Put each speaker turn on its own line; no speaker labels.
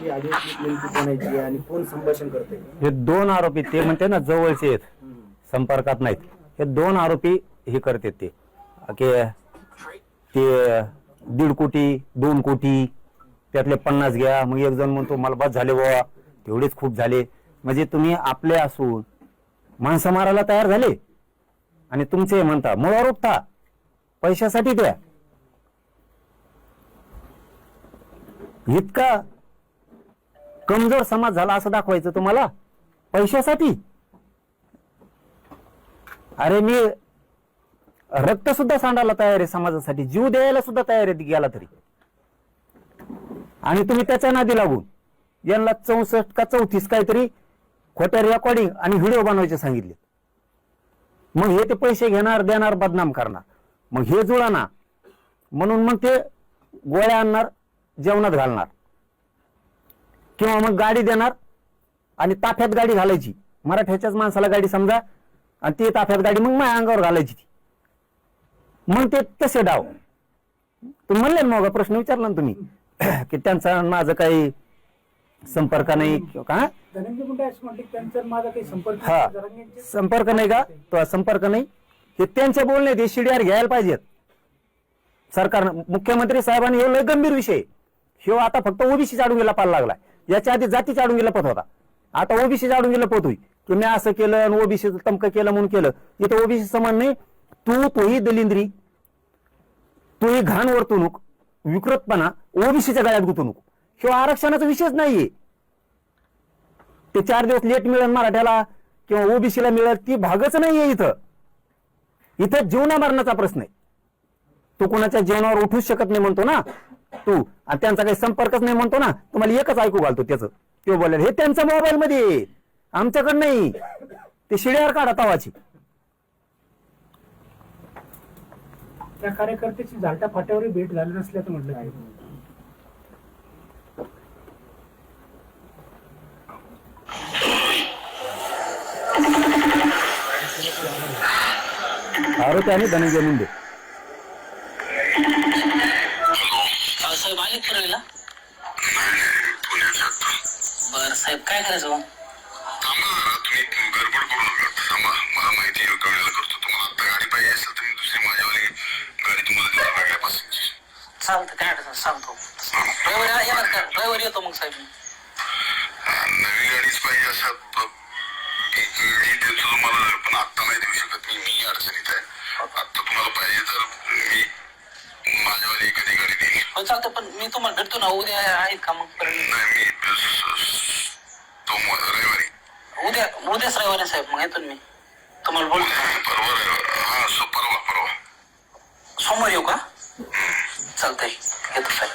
आरोपी आधी नेमकी कोणाची आणि कोण संभाषण करते?
हे 2 आरोपी ते म्हणते ना जवळचे आहेत, संपर्कात नाहीत. हे 2 आरोपी हे करतात ते की ते 1.5 कोटी 2 कोटी त्यातले 50 घ्या. मग एक जण म्हणतो मला बस झाले बाबा, तेवढेच खूप झाले. म्हणजे तुम्ही आपले असून माणसं मारायला तयार झाले आणि तुमचे म्हणता मुळावर उठता पैशासाठी द्या. इतका कमजोर समाज झाला असं दाखवायचं तुम्हाला पैशासाठी? अरे मी रक्त सुद्धा सांडायला तयार आहे समाजासाठी, जीव द्यायला सुद्धा तयार आहे गेला तरी. आणि तुम्ही त्याच्या नादी लागून यांना 64 का 34 काहीतरी खोट्या रेकॉर्डिंग आणि व्हिडिओ बनवायचे सांगितले. मग हे ते पैसे घेणार देणार बदनाम करणार. मग हे जुळा ना म्हणून मग ते गोळ्या आणणार जेवणात घालणार किंवा मग गाडी देणार आणि ताफ्यात गाडी घालायची. मराठ्याच्याच माणसाला गाडी समजा आणि ती ताफ्यात गाडी मग माझ्या अंगावर घालायची ती. मग ते तसे डाव तुम्ही म्हणले ना, मग प्रश्न विचारला ना तुम्ही की त्यांचा माझं काही संपर्क नाही का?
धनंजय मुंडे असं म्हणते त्यांचा माझा काही संपर्क
हा संपर्क नाही का? तो संपर्क नाही. हे त्यांचे बोलणे ते CDR घ्यायला पाहिजेत सरकारनं. मुख्यमंत्री साहेबांनी हे लय गंभीर विषय. ह्यो आता फक्त ओबीसी चाडून गेला पाला लागलाय. याच्या आधी जाती चाडून गेला पत होता, आता ओबीसी चाडून गेला पत होई की मी असं केलं आणि ओबीसी तमकं केलं म्हणून केलं. इथं ओबीसी समान नाही. तोही दलिंद्री, तोही घाण वर्तणूक, विकृतपणा ओबीसीच्या गळ्यात गुंतवणूक. ह्यो आरक्षणाचा विषयच नाहीये. ते 4 दिवस लेट मिळेल मराठ्याला किंवा ओबीसीला मिळेल ती भागच नाहीये. इथं जीवना मरणाचा प्रश्न आहे. तू कोणाच्या जीवनावर उठूच शकत नाही म्हणतो ना तू, आणि त्यांचा काही संपर्कच नाही म्हणतो ना. तुम्हाला एकच ऐकू घालतो त्याचं, ते बोलायला हे त्यांच्या मोबाईल मध्ये, आमच्याकडे नाही. ते CDR काढा तवाची.
त्या कार्यकर्त्याची झालटा फाट्यावर भेट झाली नसल्याचं म्हटलं आहे.
आरोपी आणि धनंजय मुंडे.
साहेब आले फिरायला? बर साहेब काय करायचं मग?
तुम्ही गडबड करू नका. मला माहिती कळलेलं करतो. तुम्हाला आता गाडी पाहिजे असेल तर मी दुसरी माझ्यावाली गाडी तुम्हाला देतो वेगळ्यापासूनची.
चालतं काय अडचण सांगतो. ड्रायव्हर येणार का? ड्रायव्हर येतो मग साहेब.
नवी गाडीच पाहिजे असं देतो तुम्हाला, पण आता नाही देऊ शकत मी अडचणीत आहे. आता तुम्हाला पाहिजे तर मी माझ्यावाली एखादी गाडी देईल.
हो चालतं, पण मी तुम्हाला भेटतो ना उद्या. आहेत का मग?
नाही मी तो रविवारी
उद्याच रविवारी साहेब. मग येतो मी तुम्हाला बोलतो.
परवा रविवार. हा परवा
सोमवार येऊ का? चालतंय येतो साहेब.